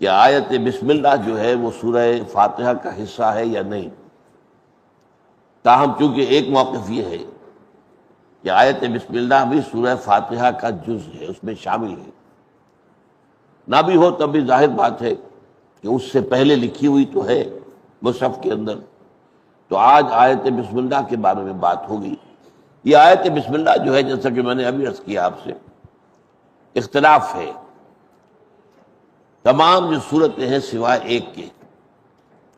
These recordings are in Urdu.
کہ آیت بسم اللہ جو ہے وہ سورہ فاتحہ کا حصہ ہے یا نہیں۔ تاہم چونکہ ایک موقف یہ ہے کہ آیت بسم اللہ بھی سورہ فاتحہ کا جز ہے، اس میں شامل ہے، نہ بھی ہو تب بھی ظاہر بات ہے کہ اس سے پہلے لکھی ہوئی تو ہے مصحف کے اندر۔ تو آج آیت بسم اللہ کے بارے میں بات ہوگی۔ یہ آیت بسم اللہ جو ہے، جیسا کہ میں نے ابھی عرض کیا آپ سے، اختلاف ہے۔ تمام جو صورتیں ہیں سوائے ایک کے،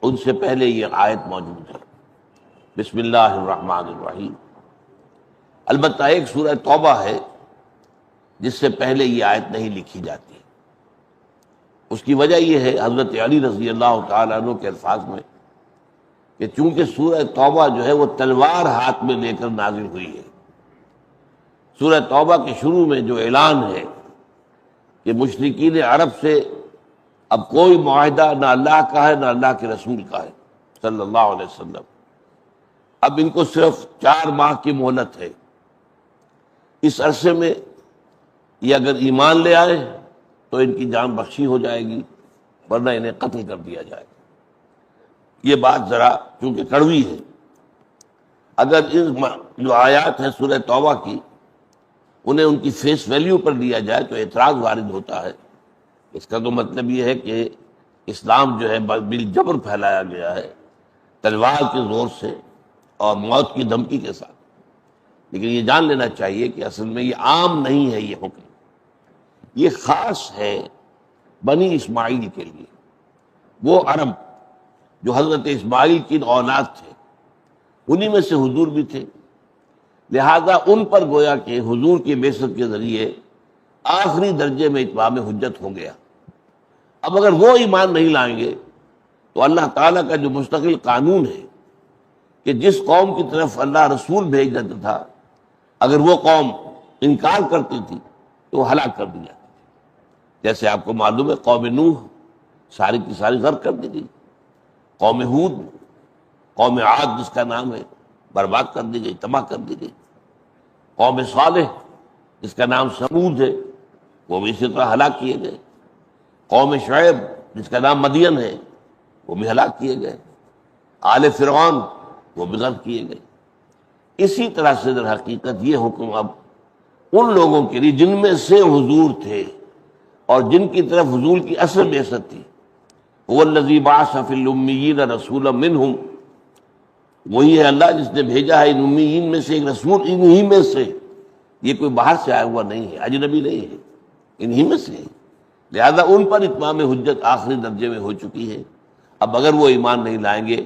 ان سے پہلے یہ آیت موجود ہے، بسم اللہ الرحمن الرحیم۔ البتہ ایک سورہ توبہ ہے جس سے پہلے یہ آیت نہیں لکھی جاتی۔ اس کی وجہ یہ ہے حضرت علی رضی اللہ تعالیٰ عنہ کے الفاظ میں کہ چونکہ سورہ توبہ جو ہے وہ تلوار ہاتھ میں لے کر نازل ہوئی ہے۔ سورہ توبہ کے شروع میں جو اعلان ہے کہ مشرکین عرب سے اب کوئی معاہدہ نہ اللہ کا ہے نہ اللہ کے رسول کا ہے صلی اللہ علیہ وسلم، اب ان کو صرف 4 ماہ کی مہلت ہے۔ اس عرصے میں یہ اگر ایمان لے آئے تو ان کی جان بخشی ہو جائے گی، ورنہ انہیں قتل کر دیا جائے گا۔ یہ بات ذرا چونکہ کڑوی ہے، اگر ان جو آیات ہیں سورہ توبہ کی انہیں ان کی فیس ویلیو پر لیا جائے تو اعتراض وارد ہوتا ہے۔ اس کا تو مطلب یہ ہے کہ اسلام جو ہے بالجبر پھیلایا گیا ہے، تلوار کے زور سے اور موت کی دھمکی کے ساتھ۔ لیکن یہ جان لینا چاہیے کہ اصل میں یہ عام نہیں ہے، یہ حکم یہ خاص ہے بنی اسماعیل کے لیے۔ وہ عرب جو حضرت اسماعیل کی اولاد تھے، انہی میں سے حضور بھی تھے، لہذا ان پر گویا کہ حضور کی بعثت کے ذریعے آخری درجے میں اتمام حجت ہو گیا۔ اب اگر وہ ایمان نہیں لائیں گے تو اللہ تعالیٰ کا جو مستقل قانون ہے کہ جس قوم کی طرف اللہ رسول بھیج دیتا تھا، اگر وہ قوم انکار کرتی تھی تو وہ ہلاک کر دی جاتی تھی۔ جیسے آپ کو معلوم ہے قوم نوح ساری کی ساری غرق کر دی گئی، قوم ہود، قوم عاد جس کا نام ہے، برباد کر دی گئی، تباہ کر دی گئی۔ قوم صالح جس کا نام سمود ہے، وہ بھی اسی طرح ہلاک کیے گئے۔ قوم شعیب جس کا نام مدین ہے، وہ بھی ہلاک کیے گئے۔ آل فرعون وہ بھی غرق کیے گئے۔ اسی طرح سے در حقیقت یہ حکم اب ان لوگوں کے لیے جن میں سے حضور تھے اور جن کی طرف حضور کی اصل بعثت تھی، هو الذی بعث فی الامیین رسولا منہم، وہی ہے اللہ جس نے بھیجا ہے ان امیین میں سے ایک رسول، انہی میں سے، یہ کوئی باہر سے آیا ہوا نہیں ہے، اجنبی نہیں ہے، انہی میں سے ہے۔ لہذا ان پر اتمام حجت آخری درجے میں ہو چکی ہے۔ اب اگر وہ ایمان نہیں لائیں گے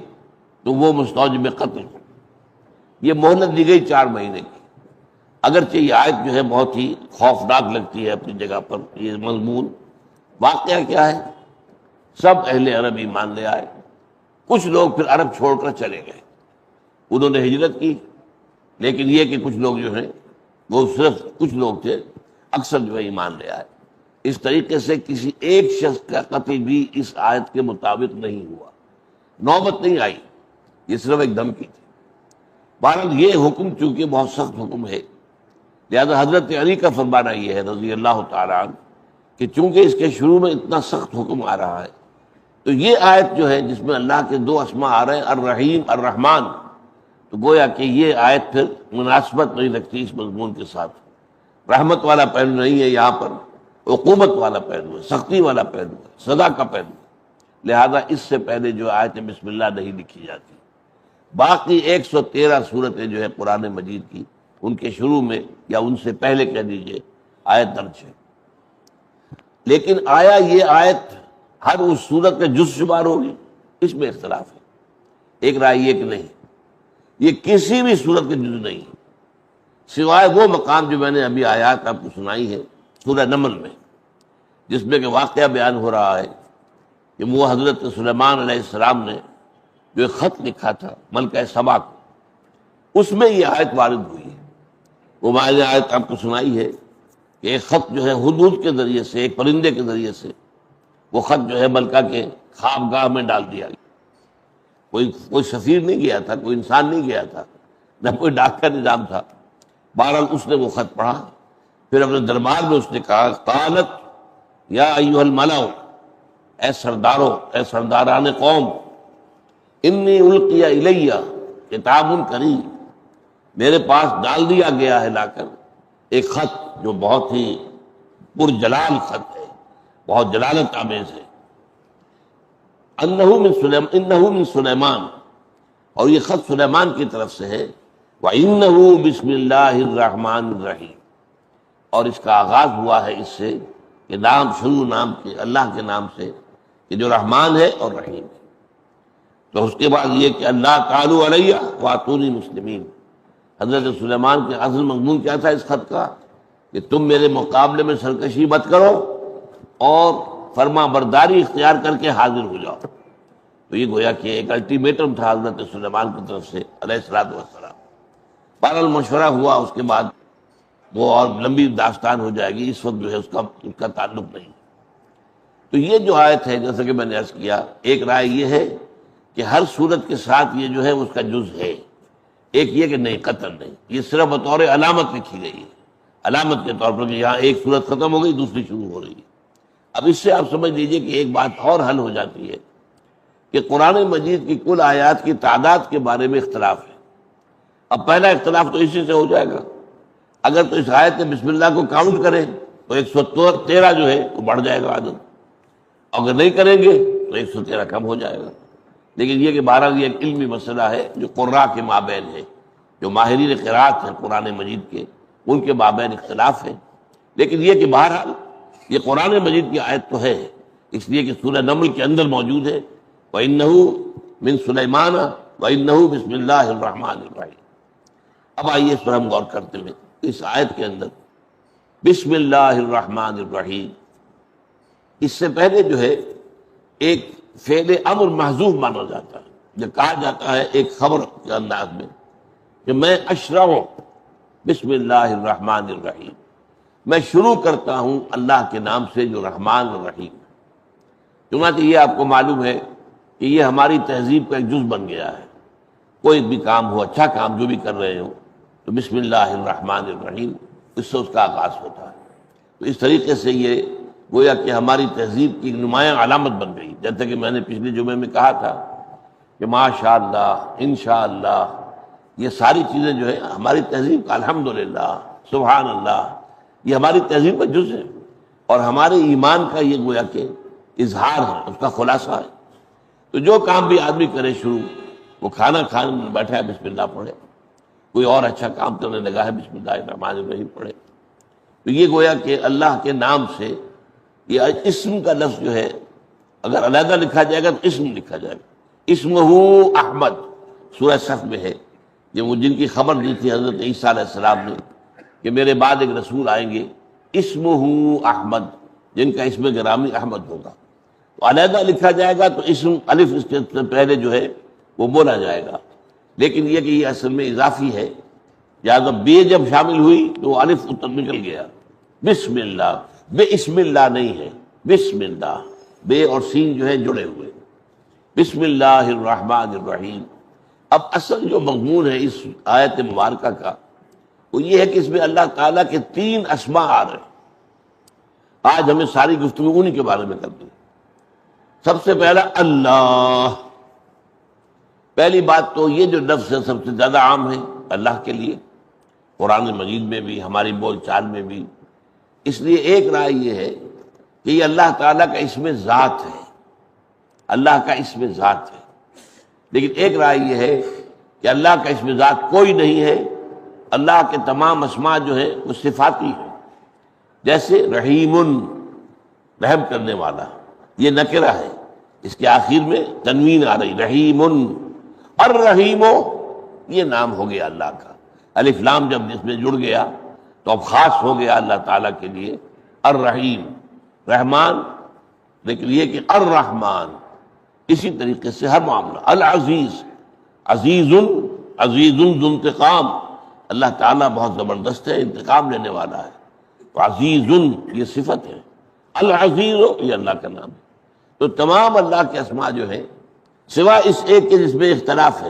تو وہ مستوجب قتل۔ یہ مہلت دی گئی 4 مہینے کی۔ اگرچہ یہ آیت جو ہے بہت ہی خوفناک لگتی ہے اپنی جگہ پر، یہ مضمون واقعہ کیا ہے؟ سب اہل عرب ایمان لے آئے، کچھ لوگ پھر عرب چھوڑ کر چلے گئے، انہوں نے ہجرت کی، لیکن یہ کہ کچھ لوگ جو ہیں وہ صرف کچھ لوگ تھے، اکثر جو ہے ایمان لے آئے۔ اس طریقے سے کسی ایک شخص کا قتل بھی اس آیت کے مطابق نہیں ہوا، نوبت نہیں آئی، یہ صرف ایک دھمکی تھی۔ بہرحال یہ حکم چونکہ بہت سخت حکم ہے، لہذا حضرت علی کا فرمانا یہ ہے رضی اللہ تعالیٰ عنہ کہ چونکہ اس کے شروع میں اتنا سخت حکم آ رہا ہے تو یہ آیت جو ہے جس میں اللہ کے 2 اسماء آ رہے ہیں، الرحیم الرحمن، تو گویا کہ یہ آیت پھر مناسبت نہیں رکھتی اس مضمون کے ساتھ۔ رحمت والا پہلو نہیں ہے یہاں پر، عقوبت والا پہلو ہے، سختی والا پہلو ہے، سزا کا پہلو ہے، لہذا اس سے پہلے جو آیت بسم اللہ نہیں لکھی جاتی۔ باقی 113 صورتیں جو ہے قرآن مجید کی، ان کے شروع میں یا ان سے پہلے کہہ دیجئے آیت درج ہے۔ لیکن آیا یہ آیت ہر اس صورت کا جز شمار ہوگی؟ اس میں اختلاف ہے۔ ایک رائے یہ کہ نہیں، یہ کسی بھی صورت کا جز نہیں، سوائے وہ مقام جو میں نے ابھی آیات آپ کو سنائی ہے سورہ نمل میں، جس میں کہ واقعہ بیان ہو رہا ہے کہ وہ حضرت سلیمان علیہ السلام نے جو ایک خط لکھا تھا ملکہ سبا کو، اس میں یہ آیت وارد ہوئی ہے۔ وہ میں نے آیت آپ کو سنائی ہے کہ ایک خط جو ہے حدود کے ذریعے سے، ایک پرندے کے ذریعے سے وہ خط جو ہے ملکہ کے خوابگاہ میں ڈال دیا گیا۔ کوئی سفیر نہیں گیا تھا، کوئی انسان نہیں گیا تھا، نہ کوئی ڈاک کا نظام تھا۔ بہرحال اس نے وہ خط پڑھا، پھر اپنے دربار میں اس نے کہا، قالت یا ایھا الملأ، اے سرداروں، اے سرداران قوم، انی القی الیہ کتاب کریم، میرے پاس ڈال دیا گیا ہے لا کر ایک خط جو بہت ہی پرجلال خط ہے، بہت جلالت آمیز ہے، انہ من سلیمان، اور یہ خط سلیمان کی طرف سے ہے، وَإِنَّهُ بسم اللہ الرحمن الرحیم، اور اس کا آغاز ہوا ہے اس سے کہ شروع نام کے اللہ کے نام سے کہ جو رحمان ہے اور رحیم ہے۔ تو اس کے بعد یہ کہ اللہ تعالی علیہ واتونی مسلمین، حضرت سلیمان کے اصل مضمون کیا تھا اس خط کا کہ تم میرے مقابلے میں سرکشی مت کرو اور فرما برداری اختیار کر کے حاضر ہو جاؤ۔ تو یہ گویا کہ ایک الٹیمیٹم تھا حضرت سلیمان کی طرف سے علیہ الصلوۃ والسلام۔ بہرحال مشورہ ہوا، اس کے بعد وہ اور لمبی داستان ہو جائے گی، اس وقت جو ہے اس کا تعلق نہیں۔ تو یہ جو آیت ہے جیسا کہ میں نے عرض کیا، ایک رائے یہ ہے کہ ہر صورت کے ساتھ یہ جو ہے اس کا جز ہے، ایک یہ کہ نہیں قطعاً نہیں، یہ صرف بطور علامت لکھی گئی ہے، علامت کے طور پر کہ یہاں ایک صورت ختم ہو گئی دوسری شروع ہو رہی ہے۔ اب اس سے آپ سمجھ لیجئے کہ ایک بات اور حل ہو جاتی ہے کہ قرآن مجید کی کل آیات کی تعداد کے بارے میں اختلاف ہے۔ اب پہلا اختلاف تو اسی سے ہو جائے گا، اگر تو اس آیت میں بسم اللہ کو کاؤنٹ کریں تو 113 جو ہے وہ بڑھ جائے گا عدد، اگر نہیں کریں گے تو 113 کم ہو جائے گا۔ لیکن یہ کہ بہرحال یہ ایک علمی مسئلہ ہے جو قراء کے مابین ہے، جو ماہرین قراءت ہیں قرآن مجید کے، ان کے مابین اختلاف ہے۔ لیکن یہ کہ بہرحال یہ قرآن مجید کی آیت تو ہے، اس لیے کہ سورہ نمل کے اندر موجود ہے، وَإِنَّهُ مِن سُلَيْمَانَ وَإِنَّهُ بسم اللہ الرحمن الرحیم۔ اب آئیے اس پر ہم غور کرتے ہیں، اس آیت کے اندر بسم اللہ الرحمن الرحیم، اس سے پہلے جو ہے ایک فعل امر محذوف مانا جاتا ہے، جو کہا جاتا ہے ایک خبر کے انداز میں کہ میں اشرع بسم اللہ الرحمن الرحیم، میں شروع کرتا ہوں اللہ کے نام سے جو رحمان اور رحیم ہے۔ چنانچہ یہ آپ کو معلوم ہے کہ یہ ہماری تہذیب کا ایک جز بن گیا ہے، کوئی بھی کام ہو، اچھا کام جو بھی کر رہے ہو تو بسم اللہ الرحمن الرحیم اس سے اس کا آغاز ہوتا ہے۔ تو اس طریقے سے یہ گویا کہ ہماری تہذیب کی نمایاں علامت بن گئی، جیسا کہ میں نے پچھلے جمعے میں کہا تھا کہ ماشاء اللہ، انشاءاللہ، یہ ساری چیزیں جو ہے ہماری تہذیب کا، الحمدللہ، سبحان اللہ، یہ ہماری تہذیب کا جز ہے اور ہمارے ایمان کا یہ گویا کہ اظہار ہے، اس کا خلاصہ ہے۔ تو جو کام بھی آدمی کرے شروع، وہ کھانا کھانے بیٹھا ہے بسم اللہ پڑھے، کوئی اور اچھا کام کرنے لگا ہے بسم اللہ الرحمن الرحیم پڑھے، تو یہ گویا کہ اللہ کے نام سے یہ اسم کا لفظ جو ہے اگر علیحدہ لکھا جائے گا تو اسم لکھا جائے گا۔ اسمہ احمد سورہ صف میں ہے، یہ وہ جن کی خبر دی تھی حضرت عیسیٰ علیہ السلام نے کہ میرے بعد ایک رسول آئیں گے اسمہ احمد، جن کا اسم گرامی احمد ہوگا، تو علیحدہ لکھا جائے گا تو اسم الف اس کے پہلے جو ہے وہ بولا جائے گا، لیکن یہ کہ یہ اصل میں اضافی ہے، لہٰذا بے جب شامل ہوئی تو وہ الف اتر نکل گیا، بسم اللہ، بے اسم اللہ نہیں ہے، بسم اللہ، بے اور سین جو ہے جڑے ہوئے، بسم اللہ الرحمن الرحیم۔ اب اصل جو مضمون ہے اس آیت مبارکہ کا وہ یہ ہے کہ اس میں اللہ تعالیٰ کے 3 اسماء آ رہے ہیں۔ آج ہمیں ساری گفتگو انہی کے بارے میں کرنی ہے۔ سب سے پہلا اللہ، پہلی بات تو یہ جو لفظ ہے سب سے زیادہ عام ہے اللہ کے لیے، قرآن مجید میں بھی، ہماری بول چال میں بھی، اس لیے ایک رائے یہ ہے کہ یہ اللہ تعالیٰ کا اسم ذات ہے، اللہ کا اسم ذات ہے۔ لیکن ایک رائے یہ ہے کہ اللہ کا اسم ذات کوئی نہیں ہے، اللہ کے تمام اسماء جو ہیں وہ صفاتی ہیں، جیسے رحیم، رحم کرنے والا، یہ نکرہ ہے، اس کے آخر میں تنوین آ رہی، رحیم، الرحیم، یہ نام ہو گیا اللہ کا، الف لام جب اس میں جڑ گیا تو اب خاص ہو گیا اللہ تعالیٰ کے لیے الرحیم، رحمان، لیکن یہ کہ الرحمن، اسی طریقے سے ہر معاملہ، العزیز، عزیز، عزیز ذو انتقام، اللہ تعالیٰ بہت زبردست ہے، انتقام لینے والا ہے، تو عزیز یہ صفت ہے، العزیز یہ اللہ کا نام ہے۔ تو تمام اللہ کے اسماء جو ہیں سوا اس ایک کے جس میں اختلاف ہے،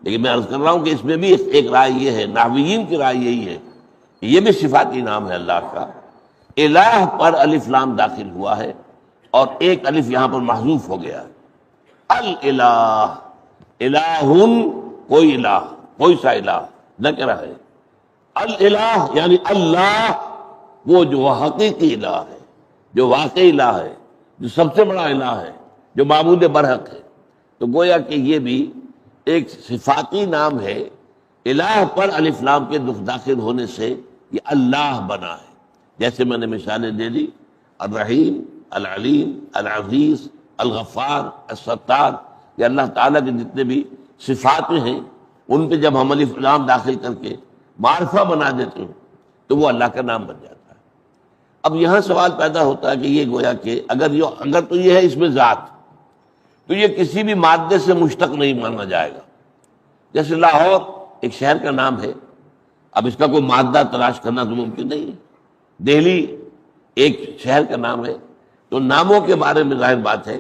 لیکن میں عرض کر رہا ہوں کہ اس میں بھی ایک رائے یہ ہے، نحویین کی رائے یہی ہے کہ یہ بھی صفاتی نام ہے اللہ کا۔ الہ پر الف لام داخل ہوا ہے، اور ایک الف یہاں پر محذوف ہو گیا. الالہ، الہن کوئی الہ، کوئی سا الہ نہ کہہ رہا ہے. الالہ یعنی اللہ، وہ جو حقیقی الہ ہے، جو واقعی الہ ہے، جو سب سے بڑا الہ ہے، جو معبود برحق ہے. تو گویا کہ یہ بھی ایک صفاتی نام ہے. الہ پر الف لام کے داخل ہونے سے یہ اللہ بنا ہے. جیسے میں نے مثالیں دے دی، الرحیم، العلیم، العزیز، الغفار، الستار، یہ اللہ تعالیٰ کے جتنے بھی صفات ہیں ان پہ جب ہم الف لام داخل کر کے معرفہ بنا دیتے ہیں تو وہ اللہ کا نام بن جاتا ہے. اب یہاں سوال پیدا ہوتا ہے کہ یہ گویا کہ اگر تو یہ ہے اس میں ذات، تو یہ کسی بھی مادے سے مشتق نہیں مانا جائے گا. جیسے لاہور ایک شہر کا نام ہے، اب اس کا کوئی مادہ تلاش کرنا تو ممکن نہیں ہے. دہلی ایک شہر کا نام ہے. تو ناموں کے بارے میں ظاہر بات ہے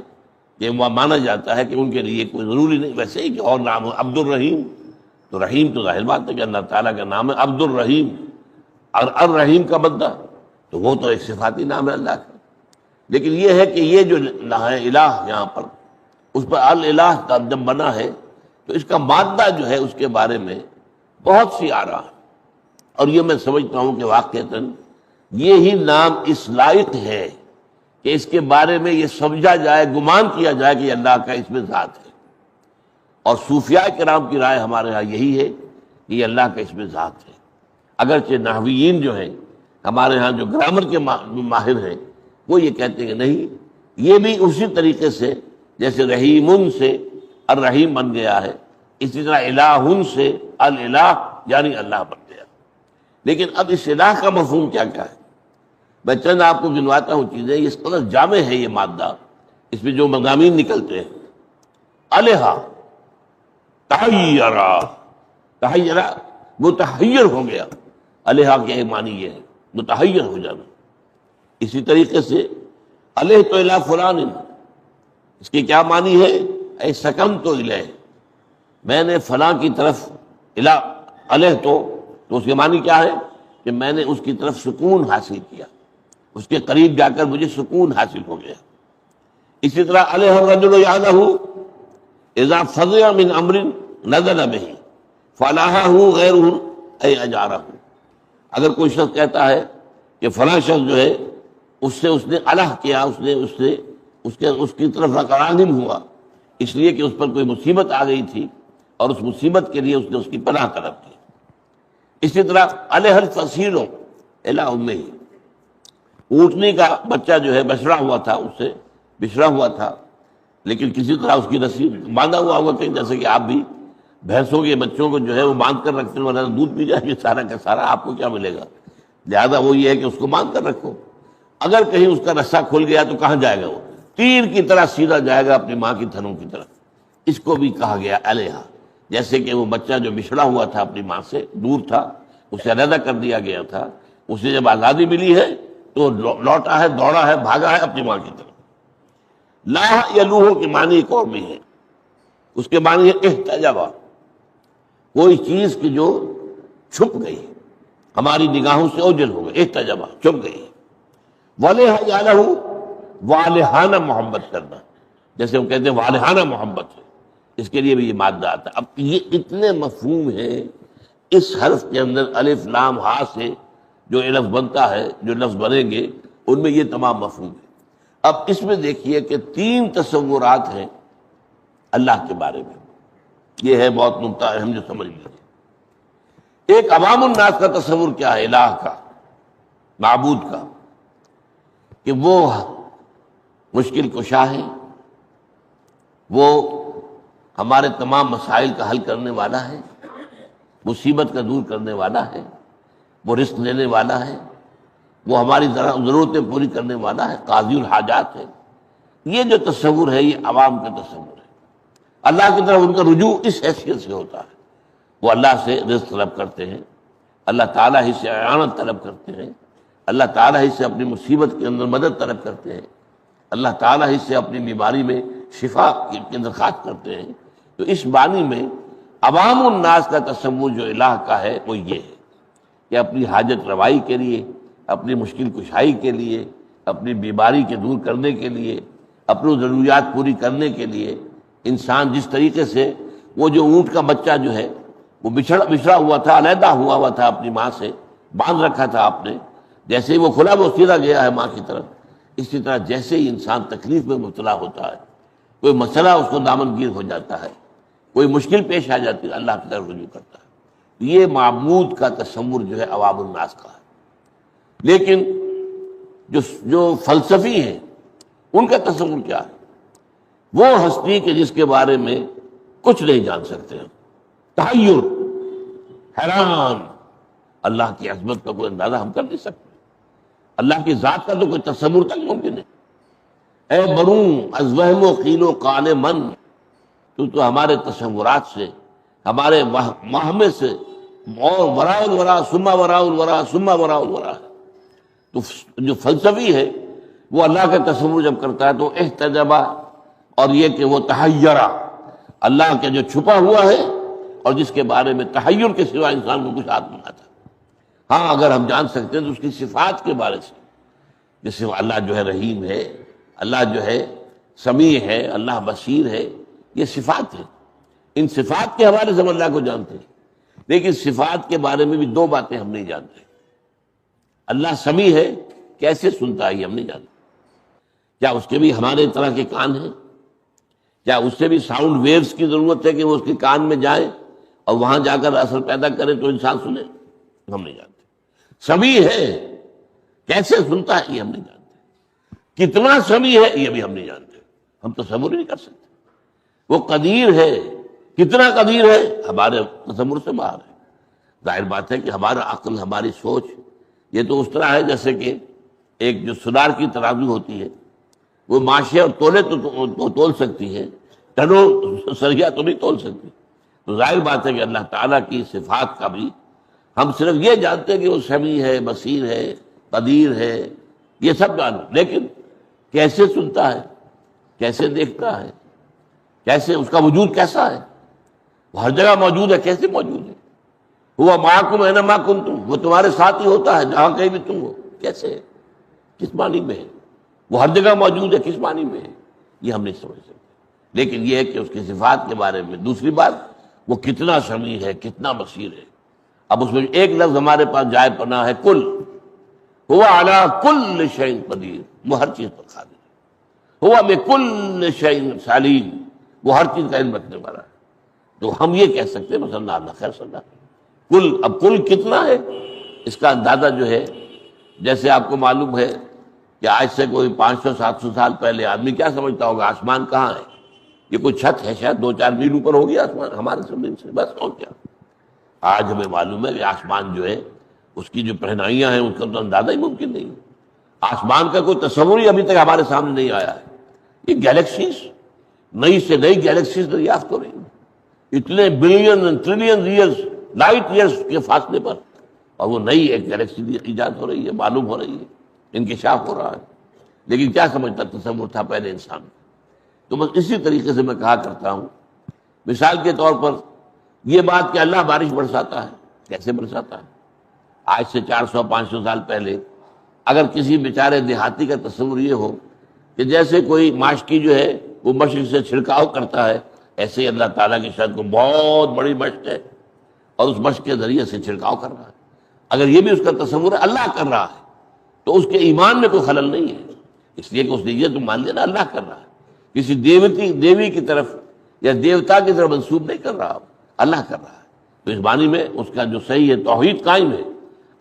کہ وہ مانا جاتا ہے کہ ان کے لیے کوئی ضروری نہیں. ویسے ہی کہ اور نام ہو عبد الرحیم، تو رحیم تو ظاہر بات ہے کہ اللہ تعالیٰ کا نام ہے عبد الرحیم. اور الرحیم کا بندہ تو وہ تو ایک صفاتی نام ہے اللہ کا. لیکن یہ ہے کہ یہ جو الہ یہاں پر اس پر الالہ جب بنا ہے تو اس کا مادہ جو ہے اس کے بارے میں بہت سی آراء ہے. اور یہ میں سمجھتا ہوں کہ واقعتاً یہی نام اس لائق ہے کہ اس کے بارے میں یہ سمجھا جائے، گمان کیا جائے کہ اللہ کا اس میں ذات ہے. اور صوفیاء کرام کی رائے ہمارے ہاں یہی ہے کہ یہ اللہ کا اس میں ذات ہے. اگرچہ نحویین جو ہیں ہمارے ہاں جو گرامر کے ماہر ہیں وہ یہ کہتے ہیں کہ نہیں، یہ بھی اسی طریقے سے جیسے رحیمن سے الرحیم بن گیا ہے، اسی طرح الہن سے الالہ یعنی اللہ بن گیا. لیکن اب اس الہ کا مفہوم کیا کیا ہے؟ میں چند آپ کو گنواتا ہوں چیزیں. اس قدر جامع ہے یہ مادہ، اس میں جو مضامین نکلتے ہیں. الہ تحیرا، تحیرا متحیر ہو گیا. الہ کے معنی یہ ہے متحیر ہو جانا. اسی طریقے سے الہ تو الی فلان، اس کی کیا معنی ہے؟ اے سکن تو الہ، میں نے فلاں کی طرف الہ تو اس کے معنی کیا ہے کہ میں نے اس کی طرف سکون حاصل کیا، اس کے قریب جا کر مجھے سکون حاصل ہو گیا. اسی طرح الہ الرجل یعلہ اذا فزع من امر نزل به فلاحہ غیرہ اے اجارہ. اگر کوئی شخص کہتا ہے کہ فلاں شخص جو ہے اس نے الہ کیا، اس کی طرف راغب ہوا اس لیے کہ اس پر کوئی مصیبت آ گئی تھی اور اس مصیبت کے لیے اس نے اس کی پناہ طلب کی. اسی طرح الہ الفصیل الی امہ، اونٹنی کا بچہ جو ہے بچڑا ہوا تھا، اس سے بچھڑا ہوا تھا لیکن کسی طرح اس کی رسی باندھا ہوا ہوا کہ جیسے کہ آپ بھی بھینسوں کے بچوں کو جو ہے وہ باندھ کر رکھتے ہیں ورنہ دودھ پی جائے گی سارا کا سارا، آپ کو کیا ملے گا؟ لہذا وہ یہ ہے کہ اس کو باندھ کر رکھو. اگر کہیں اس کا رسہ کھل گیا تو کہاں جائے گا؟ وہ تیر کی طرح سیدھا جائے گا اپنی ماں کی تھنوں کی طرف. اس کو بھی کہا گیا الہ. جیسے کہ وہ بچہ جو بچھڑا ہوا تھا اپنی ماں سے دور تھا، اسے علیحدہ کر دیا گیا تھا، اسے جب آزادی ملی ہے تو لوٹا ہے، دوڑا ہے، بھاگا ہے اپنی ماں کی طرف. لا یلوہ کے معنی ایک اور بھی ہے، اس کے معنی ہے احتجبا، کوئی چیز کی جو چھپ گئی ہماری نگاہوں سے اوجل ہو گئی، احتجبا چھپ گئی. والہ یالہ والہانہ محبت کرنا، جیسے ہم کہتے ہیں والہانہ محبت ہے، اس کے لیے بھی یہ مادہ آتا ہے. اب یہ اتنے مفہوم ہیں اس حرف کے اندر، الف لام ہا سے جو لفظ بنتا ہے، جو لفظ بنیں گے ان میں یہ تمام مفہوم ہیں. اب اس میں دیکھیے کہ 3 تصورات ہیں اللہ کے بارے میں. یہ ہے بہت نقطہ اہم جو سمجھ لیجیے. ایک عوام الناس کا تصور کیا ہے الہ کا، معبود کا، کہ وہ مشکل کشا ہے، وہ ہمارے تمام مسائل کا حل کرنے والا ہے، مصیبت کا دور کرنے والا ہے، وہ رزق دینے والا ہے، وہ ہماری ضرورتیں پوری کرنے والا ہے، قاضی الحاجات ہے. یہ جو تصور ہے یہ عوام کا تصور ہے. اللہ کی طرف ان کا رجوع اس حیثیت سے ہوتا ہے، وہ اللہ سے رزق طلب کرتے ہیں، اللہ تعالیٰ ہی سے اعانت طلب کرتے ہیں، اللہ تعالیٰ ہی سے اپنی مصیبت کے اندر مدد طلب کرتے ہیں، اللہ تعالیٰ ہی سے اپنی بیماری میں شفا کی درخواست کرتے ہیں. تو اس معنی میں عوام الناس کا تصور جو الہ کا ہے وہ یہ ہے کہ اپنی حاجت روائی کے لیے، اپنی مشکل کشائی کے لیے، اپنی بیماری کے دور کرنے کے لیے، اپنی ضروریات پوری کرنے کے لیے انسان جس طریقے سے وہ جو اونٹ کا بچہ جو ہے وہ بچھڑا ہوا تھا، علیحدہ ہوا تھا اپنی ماں سے، باندھ رکھا تھا آپ نے، جیسے ہی وہ کھلا وہ سیدھا گیا ہے ماں کی طرف، اسی طرح جیسے ہی انسان تکلیف میں مبتلا ہوتا ہے، کوئی مسئلہ اس کو دامنگیر ہو جاتا ہے، کوئی مشکل پیش آ جاتی ہے، اللہ کی طرف رجوع کرتا ہے۔ یہ معبود کا تصور جو ہے عوام الناس کا ہے، لیکن جو فلسفی ہیں ان کا تصور کیا ہے؟ وہ ہستی کہ جس کے بارے میں کچھ نہیں جان سکتے ہم، تحیر، حیران، اللہ کی عظمت کا کوئی اندازہ ہم کر نہیں سکتے، اللہ کی ذات کا تو کوئی تصور تک ممکن ہے۔ اے بروں از وہم و قیل و قال من، تو ہمارے تصورات سے، ہمارے وہم سے، اور وراء الورا ثم وراء الورا ثم وراء الورا ہے۔ تو جو فلسفی ہے وہ اللہ کا تصور جب کرتا ہے تو احتجبہ، اور یہ کہ وہ تحیرہ، اللہ کے جو چھپا ہوا ہے اور جس کے بارے میں تحیر کے سوا انسان کو کچھ ہاتھ نہیں آتا۔ ہاں اگر ہم جان سکتے ہیں تو اس کی صفات کے بارے سے، جیسے اللہ جو ہے رحیم ہے، اللہ جو ہے سمیع ہے، اللہ بصیر ہے، یہ صفات ہیں، ان صفات کے حوالے سے ہم اللہ کو جانتے ہیں۔ لیکن صفات کے بارے میں بھی دو باتیں ہم نہیں جانتے۔ اللہ سمیع ہے، کیسے سنتا ہے یہ ہم نہیں جانتے۔ کیا اس کے بھی ہمارے طرح کے کان ہیں؟ کیا اس سے بھی ساؤنڈ ویوز کی ضرورت ہے کہ وہ اس کے کان میں جائے اور وہاں جا کر اثر پیدا کرے تو انسان سنے؟ ہم نہیں جانتے۔ سمیع ہے، کیسے سنتا ہے یہ ہم نہیں جانتے۔ کتنا سمیع ہے یہ بھی ہم نہیں جانتے، ہم تصور ہی نہیں کر سکتے۔ وہ قدیر ہے، کتنا قدیر ہے ہمارے تصور سے باہر ہے۔ ظاہر بات ہے کہ ہمارا عقل، ہماری سوچ یہ تو اس طرح ہے جیسے کہ ایک جو سنار کی ترازو ہوتی ہے، وہ ماشے اور تولے تو تول سکتی ہے، ٹنوں سریا تو نہیں تول سکتی۔ تو ظاہر بات ہے کہ اللہ تعالیٰ کی صفات کا بھی ہم صرف یہ جانتے ہیں کہ وہ سمیع ہے، بصیر ہے، قدیر ہے، یہ سب جانو، لیکن کیسے سنتا ہے، کیسے دیکھتا ہے، کیسے اس کا وجود کیسا ہے؟ وہ ہر جگہ موجود ہے، کیسے موجود ہے؟ ہوا معکم اینما کنتم، وہ تمہارے ساتھ ہی ہوتا ہے جہاں کہیں بھی تم ہو، کیسے ہے؟ کس معنی میں ہے؟ وہ ہر جگہ موجود ہے، کس معنی میں ہے؟ یہ ہم نہیں سمجھ سکتے۔ لیکن یہ ہے کہ اس کی صفات کے بارے میں، دوسری بات وہ کتنا سمیع ہے، کتنا بصیر ہے۔ اب اس میں ایک لفظ ہمارے پاس جائے پناہ ہے، کل، ہوا علی کل شیء قدیر، وہ ہر چیز پر قادر ہے۔ ہوا بکل شیء علیم، وہ ہر چیز کا علم رکھنے والا ہے۔ تو ہم یہ کہہ سکتے ہیں مثلا اللہ خیر صدا کل، اب کل کتنا ہے اس کا اندازہ جو ہے، جیسے آپ کو معلوم ہے کہ آج سے کوئی 500-700 سال پہلے آدمی کیا سمجھتا ہوگا آسمان کہاں ہے؟ یہ کوئی چھت ہے، شاید 2-4 میل اوپر ہوگی آسمان ہمارے زمین سے، بس اور کیا۔ آج ہمیں معلوم ہے کہ آسمان جو ہے اس کی جو پہنائیاں ہیں اس کا تو اندازہ ہی ممکن نہیں۔ آسمان کا کوئی تصور ہی ابھی تک ہمارے سامنے نہیں آیا ہے۔ یہ گیلیکسیز، نئی سے نئی گیلیکسیز دریافت ہو رہی ہیں، اتنے billion trillion years, light years کے فاصلے پر، اور وہ نئی ایک گیلیکسی ایجاد ہو رہی ہے، معلوم ہو رہی ہے، انکشاف ہو رہا ہے۔ لیکن کیا سمجھتا تصور تھا پہلے انسان کا؟ تو بس اسی طریقے سے میں کہا کرتا ہوں، مثال کے طور پر یہ بات کہ اللہ بارش برساتا ہے، کیسے برساتا ہے؟ آج سے 400-500 سال پہلے اگر کسی بیچارے دیہاتی کا تصور یہ ہو کہ جیسے کوئی ماشکی جو ہے وہ مشق سے چھڑکاؤ کرتا ہے، ایسے ہی اللہ تعالیٰ کی شاید کو بہت بڑی مشق ہے اور اس مشق کے ذریعے سے چھڑکاؤ کر رہا ہے، اگر یہ بھی اس کا تصور ہے اللہ کر رہا ہے تو اس کے ایمان میں کوئی خلل نہیں ہے، اس لیے کہ اس نے یہ تو مان لینا اللہ کر رہا ہے، کسی دیوی کی طرف یا دیوتا کی طرف منسوب نہیں کر رہا، اللہ کر رہا ہے۔ تو اس معنی میں اس کا جو صحیح ہے توحید قائم ہے۔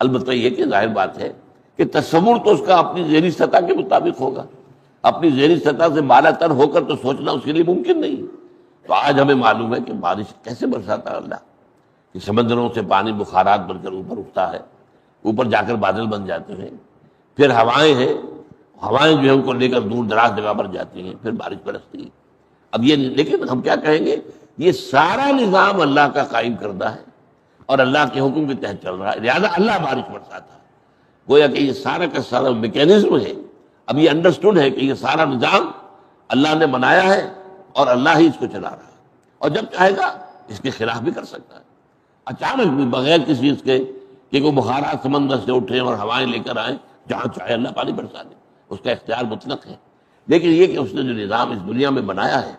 البتہ یہ کہ ظاہر بات ہے کہ تصور تو اس کا اپنی ذہنی سطح کے مطابق ہوگا، اپنی ذہنی سطح سے بالا تر ہو کر تو سوچنا اس کے لیے ممکن نہیں۔ تو آج ہمیں معلوم ہے کہ بارش کیسے برساتا ہے اللہ، کہ سمندروں سے پانی بخارات بن کر اوپر اٹھتا ہے، اوپر جا کر بادل بن جاتے ہیں، پھر ہوائیں ہیں، ہوائیں جو ہے ان کو لے کر دور دراز جگہ پر جاتی ہیں، پھر بارش برستی ہے۔ اب یہ لیکن ہم کیا کہیں گے، یہ سارا نظام اللہ کا قائم کردہ ہے اور اللہ کے حکم کے تحت چل رہا ہے، لہذا اللہ بارش برساتا ہے۔ گویا کہ یہ سارا کا سارا میکینزم ہے، اب یہ انڈرسٹوڈ ہے کہ یہ سارا نظام اللہ نے بنایا ہے اور اللہ ہی اس کو چلا رہا ہے، اور جب چاہے گا اس کے خلاف بھی کر سکتا ہے، اچانک بھی بغیر کسی چیز کے کہ کوئی بخارات سمندر سے اٹھے اور ہوائیں لے کر آئیں، جہاں چاہے اللہ پانی برسا دے۔ اس کا اختیار مطلق ہے، لیکن یہ کہ اس نے جو نظام اس دنیا میں بنایا ہے،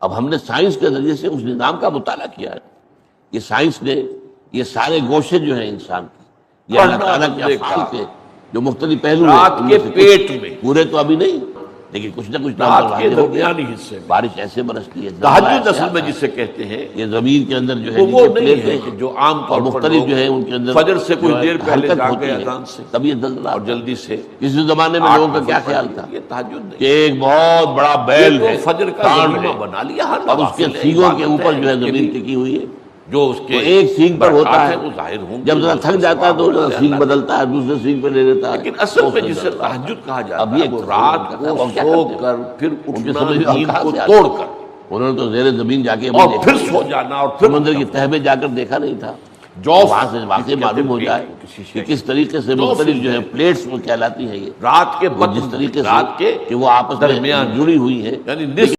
اب ہم نے سائنس کے ذریعے سے اس نظام کا مطالعہ کیا ہے۔ یہ سائنس نے یہ سارے گوشے جو ہیں انسان کے، یہ اللہ تعالیٰ کے افعال کے جو مختلف پہلو ہیں، رات کے پیٹ میں، پورے تو ابھی نہیں، لیکن کچھ نہ کچھ رات کے درمیانی حصے میں بارش ایسے برستی ہے، تہجد اصل میں جسے کہتے ہیں، یہ زمین کے اندر جو ہے وہ نیچے نہیں پلیٹ ہے ہے کہ جو عام اور طور پر مختلف لوگ جو ہے ان کے اندر فجر سے کچھ دیر پہلے حرکت جا ہوتی کے ہے، اذان سے تب یہ زلزلہ اور جلدی سے اس زمانے میں لوگوں کا کیا خیال تھا یہ تہجد نہیں، کہ ایک بہت بڑا بیل یہ ہے، تو فجر کا کانڈ غنیمہ ہے، بنا لیا، ہر اور اس کے نوافل ہے، سینگوں کے عبادت اوپر جو ہے ان کے زمین بھی ٹکی ہوئی ہے، جو اس کے وہ ایک سینگ پر ہوتا برکات ہے، ہیں وہ ظاہر ہوں گے، جب ذرا تھک جاتا ہے تو ذرا سینگ بدلتا ہے، دوسرے سینگ پہ لے لیتا ہے، لیکن اصل وہ میں سے جسے زلزلہ ہوتا ہے۔ تہجد کہا اب جاتا یہ ہے وہ رات کو وہ کیا سو کرتے ہیں؟ کر پھر ان کے اٹھنا سمجھ میں نیند کہاں کو سے آتا توڑ ہے؟ کر انہوں نے تو زیر زمین جا کے ابھی اور دیکھا پھر نہیں سو تھا، جانا اور پھر سمندر کی تہہ میں جا کر دیکھا نہیں تھا، جوف وہاں سے واقعی معلوم ہو جائے کہ کس طریقے سے مختلف جو ہے پلیٹس وہ کہلاتی ہیں، یہ رات کے وہ جس طریقے سے رات کے کہ وہ آپس میں درمیان جڑی ہوئی ہیں، یعنی نصف